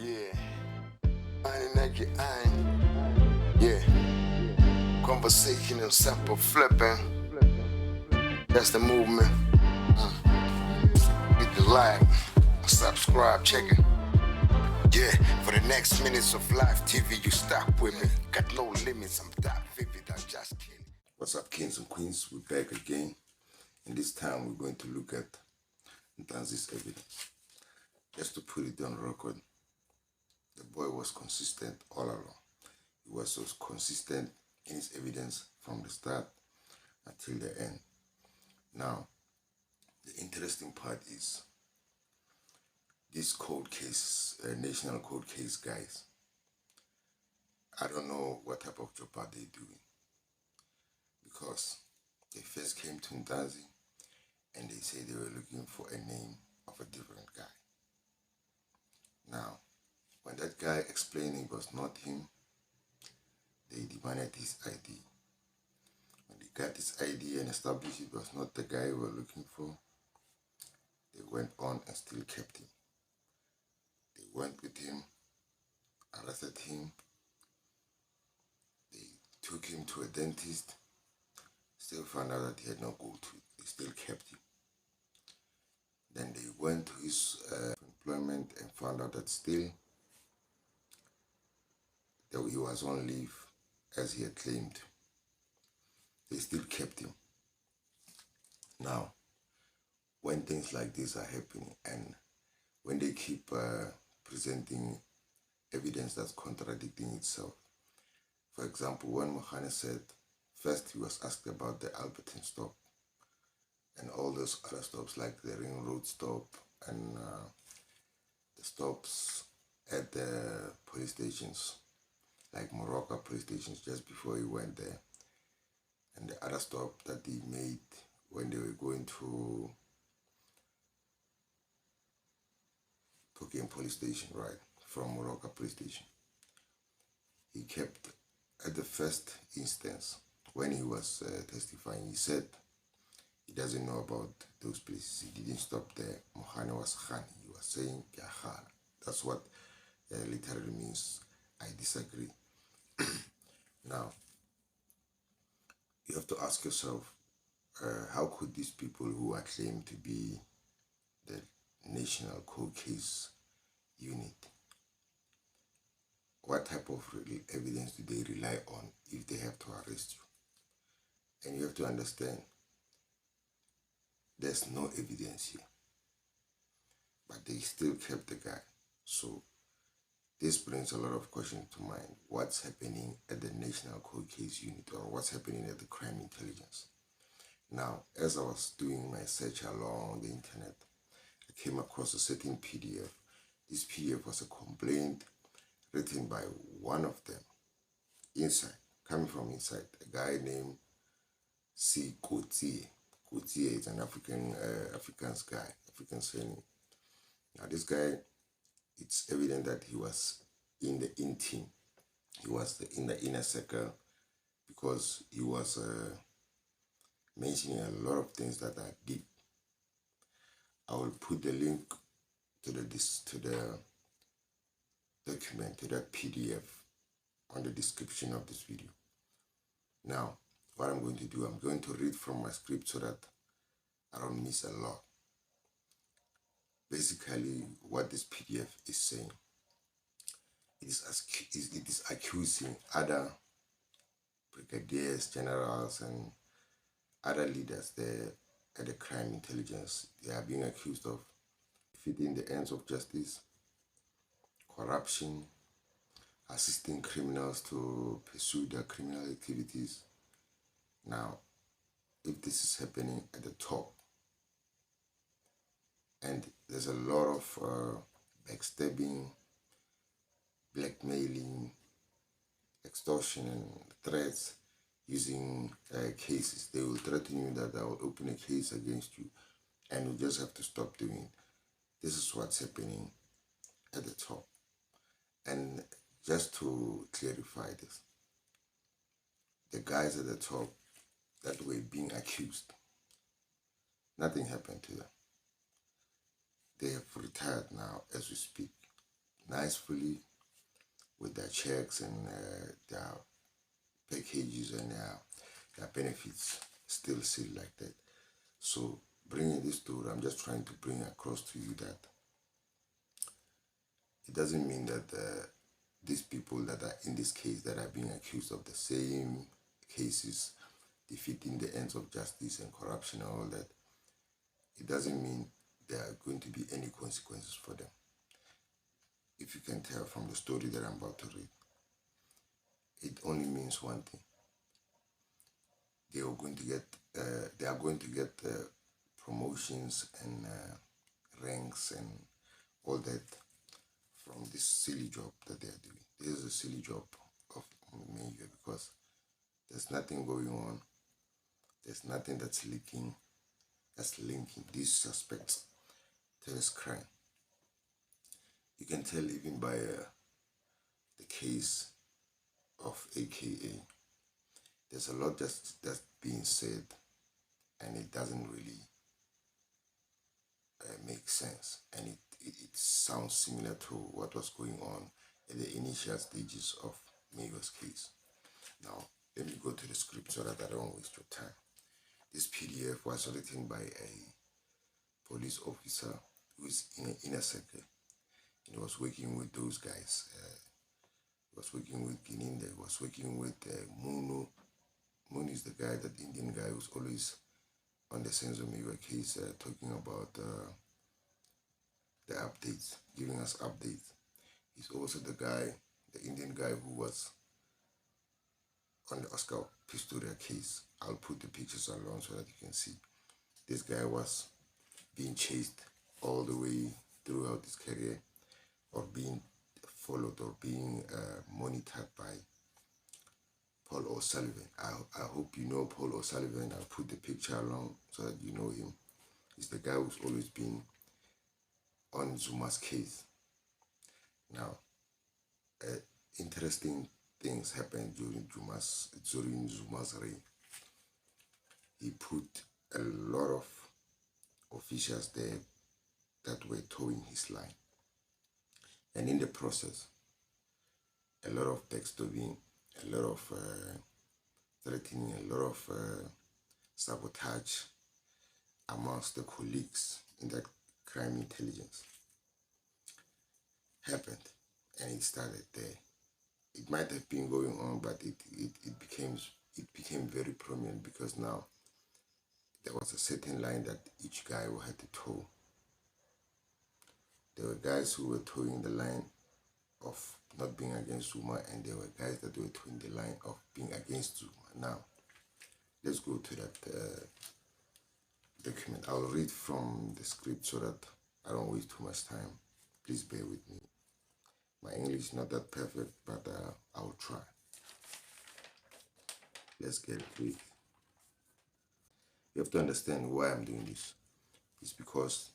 Yeah, ein naked ein. Yeah, conversation and sample flipping. That's the movement. Hit the like, subscribe, check it. Yeah, for the next minutes of live TV, you stop with me. Got no limits, I'm that vivid, I'm just kidding. What's up, kings and queens? We're back again, and this time we're going to look at Ntanzi's evidence. Just to put it on record, the boy was consistent all along. He was so consistent in his evidence from the start until the end. Now, the interesting part is this cold case, national cold case guys. I don't know what type of job are they doing, because they first came to Ntanzi and they say they were looking for a name of a different guy. Now, when that guy explained it was not him, they demanded his ID. When they got his ID and established it was not the guy we were looking for, they went on and still kept him. They went with him, arrested him, they took him to a dentist, still found out that he had no gold tooth. They still kept him. Then they went to his employment and found out that still that he was on leave as he had claimed. They still kept him. Now, when things like this are happening and when they keep presenting evidence that's contradicting itself, for example, when Mohane said, first he was asked about the Albertine stop and all those other stops like the Ring Road stop and the stops at the police stations, like Morocco police stations just before he went there, and the other stop that they made when they were going to Cocaine police station, right, from Morocco police station. He kept, at the first instance, when he was testifying, he said he doesn't know about those places. He didn't stop there. Mohane was Khan. He was saying, Khan. That's what literally means, I disagree. Now, you have to ask yourself, how could these people who are claimed to be the National Cold Case Unit, what type of evidence do they rely on if they have to arrest you? And you have to understand, there's no evidence here, but they still kept the guy. So this brings a lot of questions to mind. What's happening at the National Cold Case Unit, or what's happening at the Crime Intelligence? Now, as I was doing my search along the internet, I came across a certain PDF. This PDF was a complaint written by one of them, coming from inside, a guy named C. Kotie. Kotie is an African surname. Now this guy, it's evident that he was in the in team. He was in the inner circle, because he was mentioning a lot of things that are deep. I will put the link to the document, to that PDF, on the description of this video. Now, what I'm going to do, I'm going to read from my script so that I don't miss a lot. Basically, what this PDF is saying, it is accusing other brigadiers, generals, and other leaders there at the Crime Intelligence. They are being accused of defeating the ends of justice, corruption, assisting criminals to pursue their criminal activities. Now, if this is happening at the top, and there's a lot of backstabbing, blackmailing, extortion, and threats using cases. They will threaten you that they will open a case against you, and you just have to stop doing it. This is what's happening at the top. And just to clarify this, the guys at the top that were being accused, nothing happened to them. They have retired now as we speak. nicely with their checks and their packages and their benefits still sealed like that. So bringing this to, I'm just trying to bring across to you that it doesn't mean that these people that are in this case that are being accused of the same cases, defeating the ends of justice and corruption and all that, it doesn't mean there are going to be any consequences for them. If you can tell from the story that I'm about to read, it only means one thing. They are going to get promotions and ranks and all that from this silly job that they are doing. This is a silly job of media because there's nothing going on. There's nothing that's linking these suspects to this crime. You can tell even by the case of AKA. There's a lot that's being said, and it doesn't really make sense, and it sounds similar to what was going on at the initial stages of Maywe's case. Now, let me go to the script so that I don't waste your time. This PDF was written by a police officer who is in an inner circle. He was working with those guys. He was working with Gininda. He was working with Munu. Munu is the guy, that Indian guy who's always on the senzomeyiwa case, talking about the updates, giving us updates. He's also the guy, the Indian guy who was on the Oscar Pistoria case. I'll put the pictures along so that you can see. This guy was being chased all the way throughout his career, or being followed or being monitored by Paul O'Sullivan. I hope you know Paul O'Sullivan. I'll put the picture along so that you know him. He's the guy who's always been on Zuma's case. Now, interesting things happened during Zuma's reign. He put a lot of officials there that were towing his line. And in the process, a lot of backstabbing, a lot of threatening, a lot of sabotage amongst the colleagues in that crime intelligence happened, and it started there. It might have been going on, but it became very prominent because now there was a certain line that each guy had to toe. There were guys who were towing the line of not being against Zuma, and there were guys that were towing the line of being against Zuma. Now, let's go to that document. I'll read from the script so that I don't waste too much time. Please bear with me. My English is not that perfect, but I'll try. Let's get to it. You have to understand why I'm doing this. It's because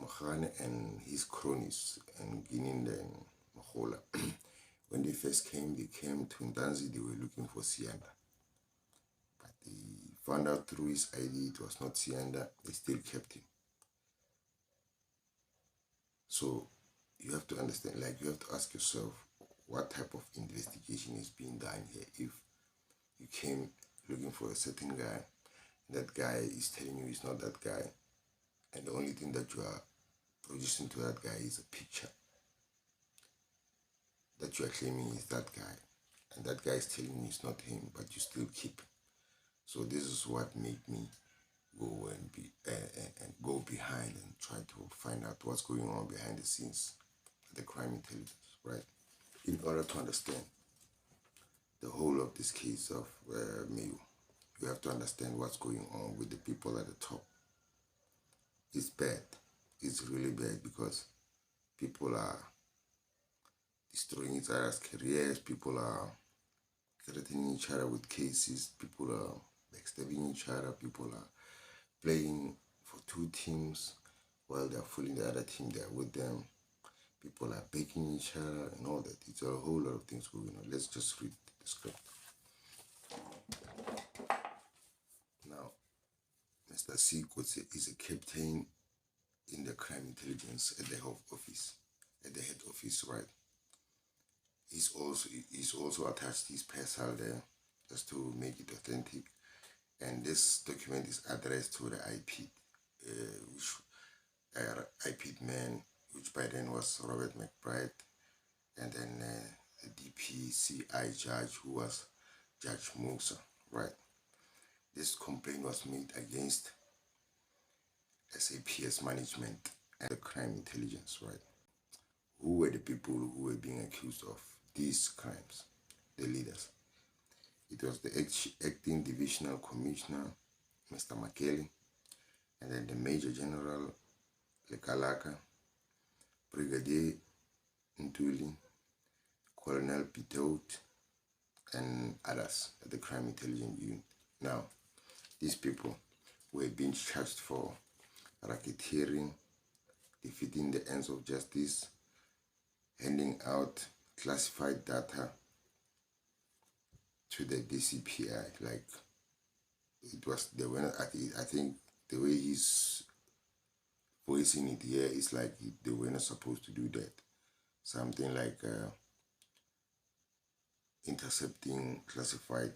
Mohane and his cronies and Gininda and Mahola, when they first came, they came to Ndanzi, they were looking for Sianda. But they found out through his ID it was not Sianda, they still kept him. So you have to understand, like, you have to ask yourself, what type of investigation is being done here? If you came looking for a certain guy, that guy is telling you he's not that guy, and the only thing that you are producing to that guy is a picture that you are claiming is that guy, and that guy is telling you it's not him, but you still keep. So this is what made me go and go behind and try to find out what's going on behind the scenes, the crime intelligence, right? In order to understand the whole of this case of Mayo, you have to understand what's going on with the people at the top. It's bad. It's really bad because people are destroying each other's careers. People are threatening each other with cases. People are backstabbing each other. People are playing for two teams while they're fooling the other team. They're with them. People are begging each other and all that. It's a whole lot of things going on. Let's just read the script. Now, Mr. C. is a captain in the crime intelligence at the Home Office. at the head office, right? He's also attached his parcel there just to make it authentic. And this document is addressed to the IP man, which by then was Robert McBride, and then the DPCI judge, who was Judge Musa, right? This complaint was made against SAPS management and the crime intelligence, right? Who were the people who were being accused of these crimes? The leaders. It was the acting divisional commissioner, Mr. Makeli, and then the Major General Lekalaka, Brigadier Ntuli, Colonel Pitot, and others at the Crime Intelligence Unit. Now, these people were being charged for racketeering, defeating the ends of justice, handing out classified data to the DCPI. Like, it was the winner. I think the way he's voicing it here is like they were not supposed to do that. Something like intercepting classified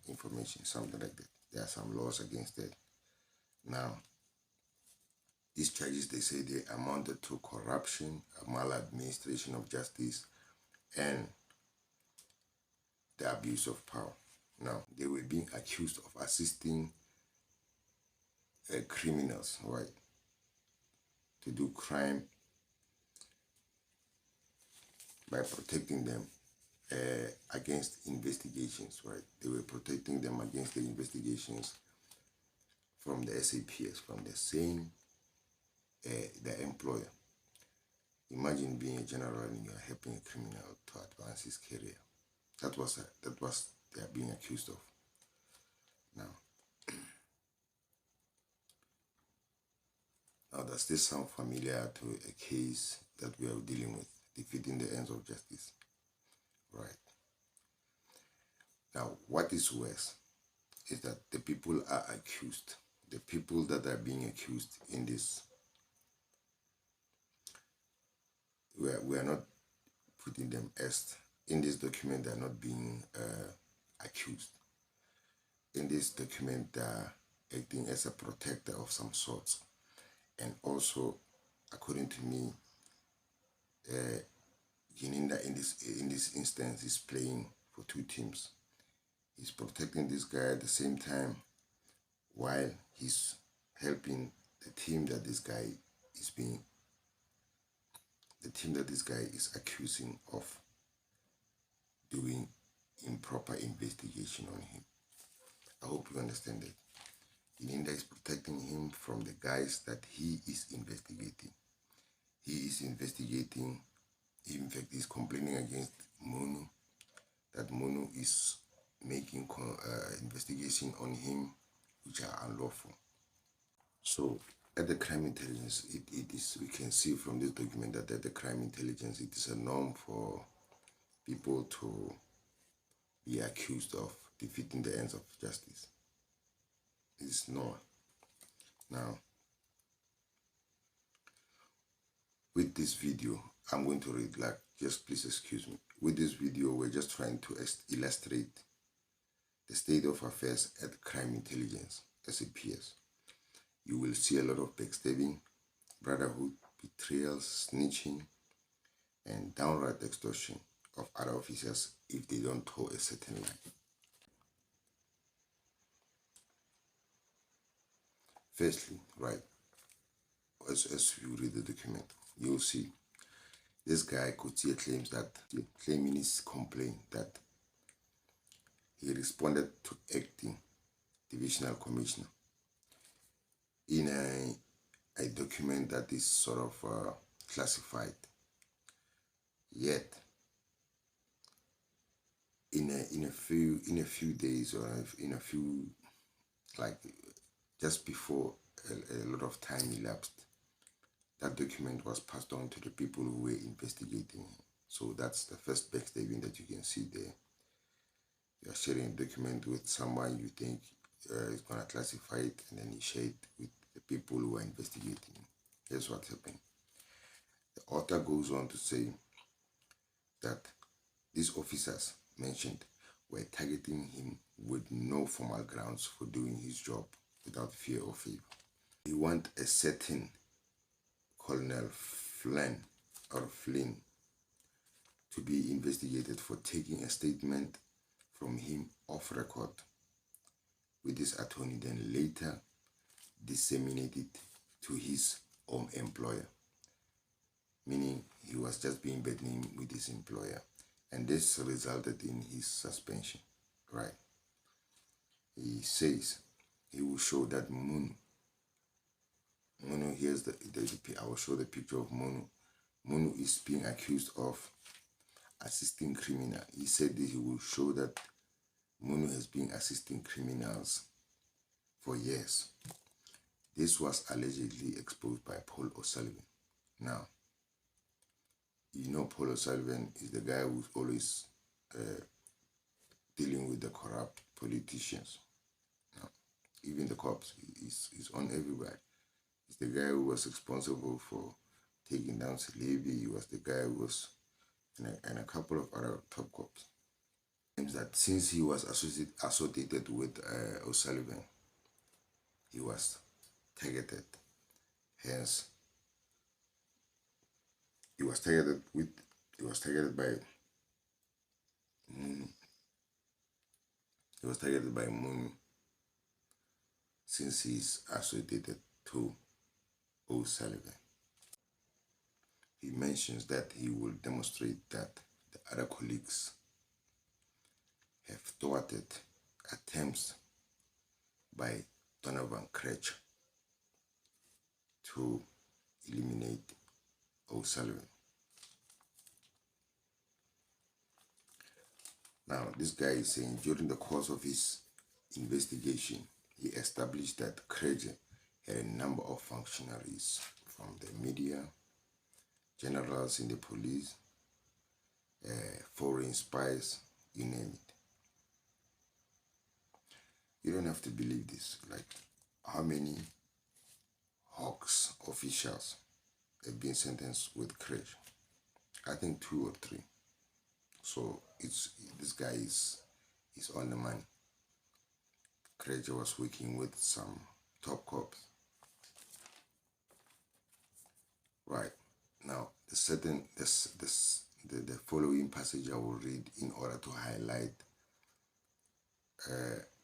information, something like that. There are some laws against that. Now, these charges, they say they amounted to corruption, maladministration of justice, and the abuse of power. Now, they were being accused of assisting criminals, right, to do crime by protecting them against investigations, right? They were protecting them against the investigations from the SAPS, from the same, the employer. Imagine being a general and you're helping a criminal to advance his career. That was they are being accused of. Now, does this sound familiar to a case that we are dealing with, defeating the ends of justice? Right. Now, what is worse is that the people are accused. The people that are being accused in this, we are not putting them as, in this document, they are not being accused. In this document, they are acting as a protector of some sorts. And also, according to me, Gininda in this instance is playing for two teams. He's protecting this guy at the same time while he's helping the team that this guy is accusing of doing improper investigation on him. I hope you understand that. Gininda is protecting him from the guys that he is investigating. He is investigating, in fact, he's complaining against Munu, that Munu is making investigation on him which are unlawful. So at the crime intelligence, it is, we can see from this document that at the crime intelligence, it is a norm for people to be accused of defeating the ends of justice. It is normal. Now, with this video, I'm going to read, like, just please excuse me. With this video, we're just trying to illustrate the state of affairs at crime intelligence, SAPS. You will see a lot of backstabbing, brotherhood, betrayals, snitching, and downright extortion of other officers if they don't toe a certain line. Firstly, right, as you read the document, you'll see this guy Kotia claiming his complaint that he responded to acting divisional commissioner in a document that is sort of classified. Yet, in a few days, or in a few, like, just before a lot of time elapsed, that document was passed on to the people who were investigating. So that's the first backstabbing that you can see there. You are sharing a document with someone you think is going to classify it, and then you share it with the people who are investigating. Here's what's happening. The author goes on to say that these officers mentioned were targeting him with no formal grounds for doing his job without fear or favor. He want a certain Colonel Flynn to be investigated for taking a statement from him off record with his attorney, then later disseminated to his own employer, meaning he was just being bad name with his employer, and this resulted in his suspension, right? He says he will show that Munu, here's I will show the picture of Munu. Munu is being accused of assisting criminal. He said that he will show that Munu has been assisting criminals for years. This was allegedly exposed by Paul O'Sullivan. Now, you know Paul O'Sullivan is the guy who's always dealing with the corrupt politicians. Now, even the cops, he's on everybody. He's the guy who was responsible for taking down Salebi. He was the guy who was, and a couple of other top cops. Claims that since he was associated with O'Sullivan, he was targeted. Hence, he was targeted by Munu. He was targeted by Munu since he's associated to O'Sullivan. He mentions that he will demonstrate that the other colleagues have thwarted attempts by Donovan Kretsch to eliminate O'Sullivan. Now, this guy is saying during the course of his investigation, he established that Kretsch had a number of functionaries from the media, generals in the police, foreign spies, you name it. You don't have to believe this. Like, how many Hawks officials have been sentenced with Kretsch? I think 2 or 3. So this guy is on the money. Kretsch was working with some top cops. Right. Now, the following passage I will read in order to highlight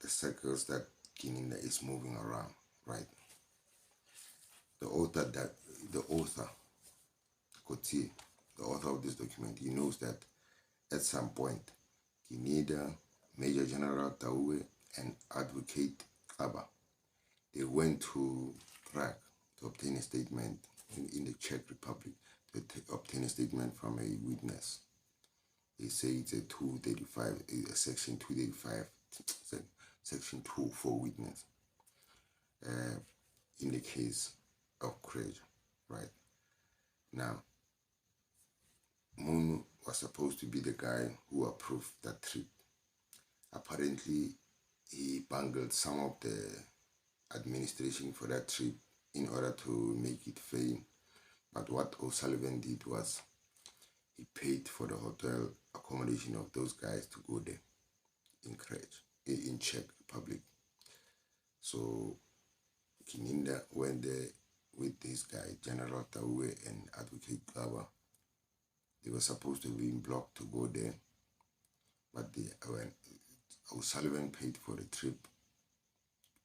the circles that Gininda is moving around, right? The author, Coetzee, the author of this document, he knows that at some point, Gininda, Major General Taue, and Advocate Kaba, they went to Prague to obtain a statement in the Czech Republic, to obtain a statement from a witness. They say it's a 235, a section 235, section 2 for witness in the case of Kretsch, right? Now, Munu was supposed to be the guy who approved that trip. Apparently, he bungled some of the administration for that trip in order to make it fail. But what O'Sullivan did was he paid for the hotel accommodation of those guys to go there in Kretsch, in Czech Republic. So Gininda went there with this guy, General Taue and Advocate Kaba. They were supposed to be blocked to go there, but when O'Sullivan paid for the trip,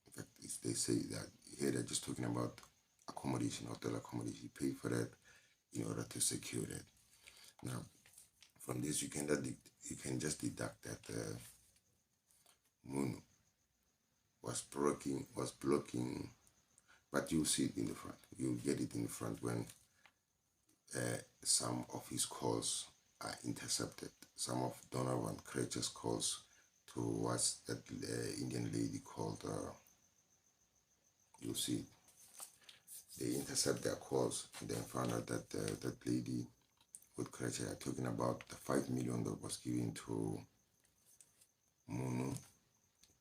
in fact, they say that here they're just talking about accommodation, hotel accommodation. He paid for that in order to secure that. Now, from this, you can just deduct that Munu was blocking, but you'll see it in the front. You'll get it in the front when some of his calls are intercepted. Some of Donovan Kretsch's calls towards that Indian lady called, you'll see it. They intercept their calls and then found out that that lady with Kretsch are talking about the 5 million that was given to Munu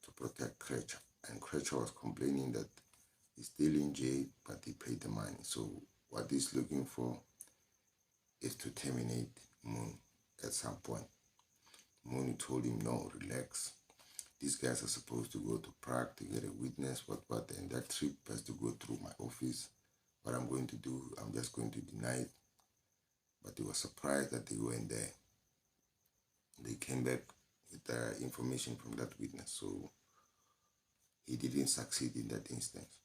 to protect Kretsch. And Kretsch was complaining that he's still in jail, but he paid the money. So what he's looking for is to terminate Moon at some point. Moon told him, no, relax. These guys are supposed to go to Prague to get a witness, what, and that trip has to go through my office. What I'm going to do, I'm just going to deny it. But he was surprised that they weren't there. They came back with information from that witness, so he didn't succeed in that instance.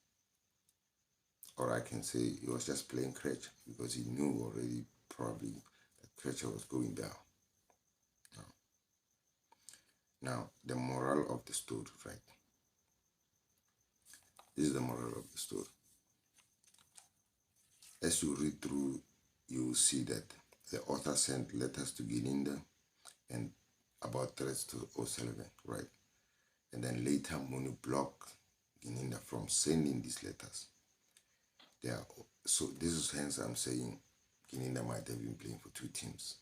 Or I can say he was just playing Kretsch because he knew already probably that Kretsch was going down. Now, the moral of the story, right? This is the moral of the story. As you read through, you will see that the author sent letters to Gininda and about threats to O'Sullivan, right? And then later, Munu blocked Gininda from sending these letters. So this is hence I'm saying Gininda might have been playing for two teams.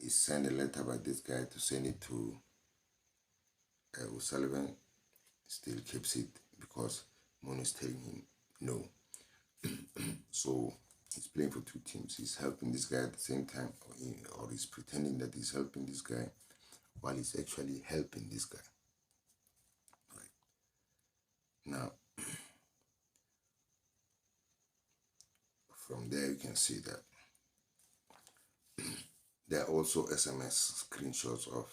He sent a letter by this guy to send it to O'Sullivan, still keeps it because Munu is telling him no. So he's playing for two teams. He's helping this guy at the same time, or he's pretending that he's helping this guy while he's actually helping this guy. Right. Now, from there you can see that there are also SMS screenshots of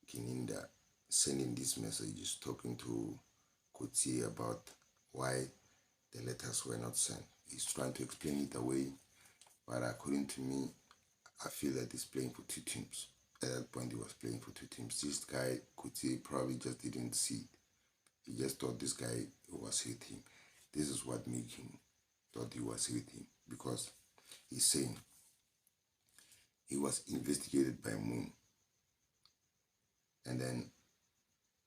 Gininda sending these messages talking to Kotsi about why the letters were not sent. He's trying to explain it away, but according to me, I feel that he's playing for two teams. At that point, he was playing for two teams. This guy, Kotsi, probably just didn't see it. He just thought this guy was with him. This is what made him thought he was with him, because he's saying he was investigated by Moon, and then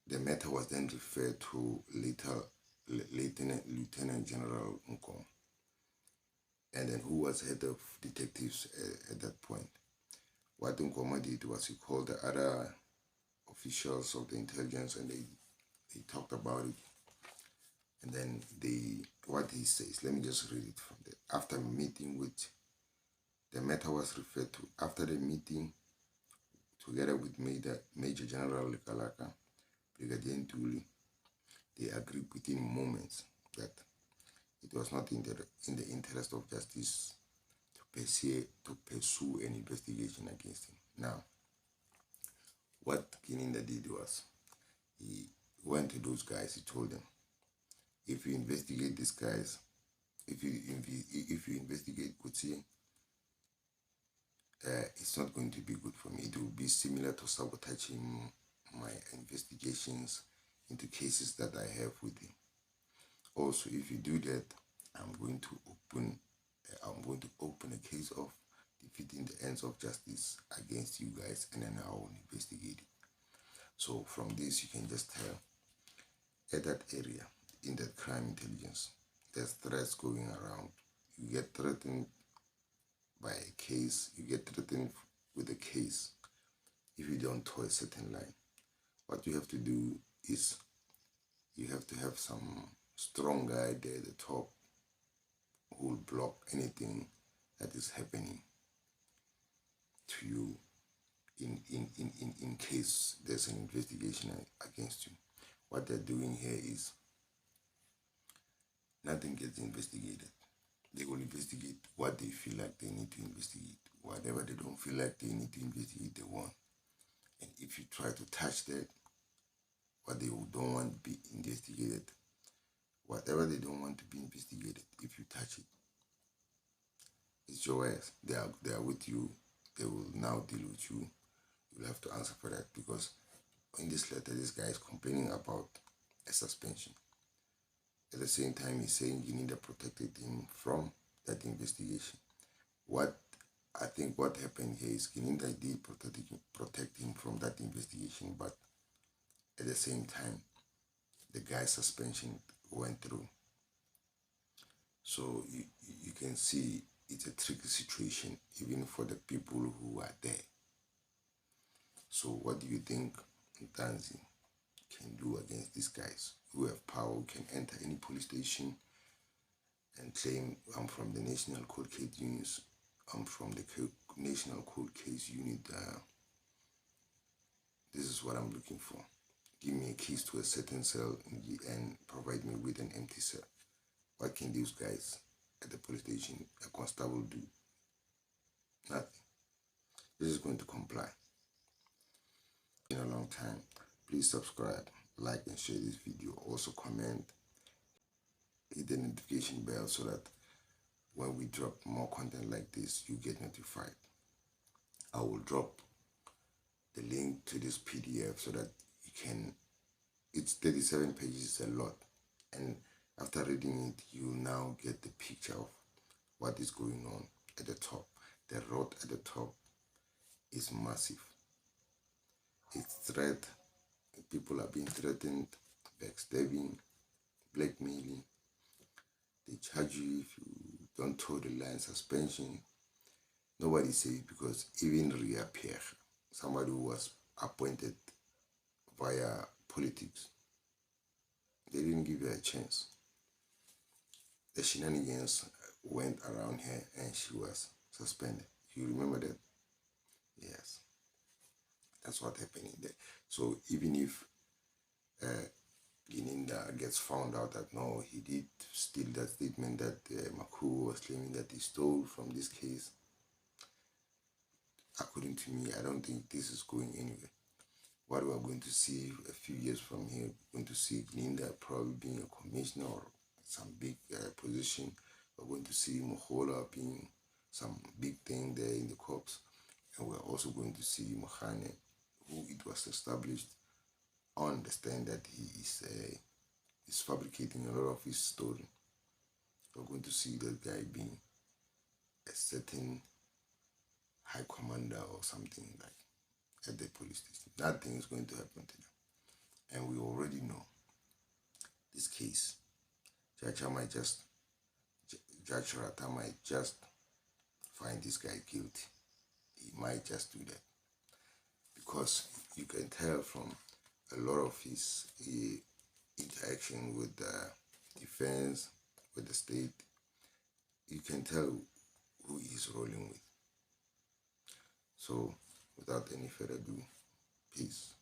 the matter was then referred to Lieutenant General Nkong, and then who was head of detectives at that point. What Nkoma did was he called the other officials of the intelligence, and they talked about it. And then what he says, let me just read it from there. After meeting with, the matter was referred to, after the meeting, together with Major General Likalaka, Brigadier Ntuli, they agreed within moments that it was not in the interest of justice to pursue an investigation against him. Now, what Gininda did was, he went to those guys, he told them, if you investigate these guys, if you investigate Kotsi, it's not going to be good for me. It will be similar to sabotaging my investigations into cases that I have with him. Also, if you do that, I'm going to open a case of defeating the ends of justice against you guys, and then I will investigate it. So from this, you can just tell at that area, in that crime intelligence, there's threats going around. You get threatened by a case, you get threatened with a case if you don't toe a certain line. What you have to do is you have to have some strong guy there at the top who will block anything that is happening to you in case there's an investigation against you. What they're doing here is nothing gets investigated. They will investigate what they feel like they need to investigate. Whatever they don't feel like they need to investigate, they won't. And if you try to touch that, what they don't want to be investigated, whatever they don't want to be investigated, if you touch it, it's your ass. They are with you. They will now deal with you. You'll have to answer for that, because in this letter, this guy is complaining about a suspension. At the same time, he's saying Gininda protected him from that investigation. I think what happened here is Gininda did protect him from that investigation, but at the same time, the guy's suspension went through. So you can see it's a tricky situation, even for the people who are there. So what do you think Ntanzi can do against these guys who have power, who can enter any police station and claim, I'm from the National Court Case Units, from the National Cold Case Unit. This is what I'm looking for. Give me a keys to a certain cell and provide me with an empty cell. What can these guys at the police station, a constable, do? Nothing. This is going to comply. In a long time. Please subscribe, like and share this video. Also comment, hit the notification bell so that when we drop more content like this, you get notified. I will drop the link to this PDF so that you can, it's 37 pages, a lot. And after reading it, you now get the picture of what is going on at the top. The road at the top is massive. It's threat. People are being threatened, backstabbing, blackmailing. They charge you if you don't toe the line, suspension. Nobody says, because even Ria Pierre, somebody who was appointed via politics, they didn't give her a chance. The shenanigans went around her and she was suspended. You remember that? Yes. That's what happened there. So even if Gininda gets found out that no, he did steal that statement that Maku was claiming that he stole from this case, according to me, I don't think this is going anywhere. What we are going to see a few years from here, we're going to see Gininda probably being a commissioner or some big position. We're going to see Mohola being some big thing there in the corps. And we're also going to see Mohane, who it was established on the stand that he is fabricating a lot of his story. We're going to see that guy being a certain high commander or something like at the police station. Nothing is going to happen to them. And we already know this case. Judge Rata might just find this guy guilty. He might just do that. Because you can tell from a lot of his interaction with the defense, with the state, you can tell who he's rolling with. So, without any further ado, peace.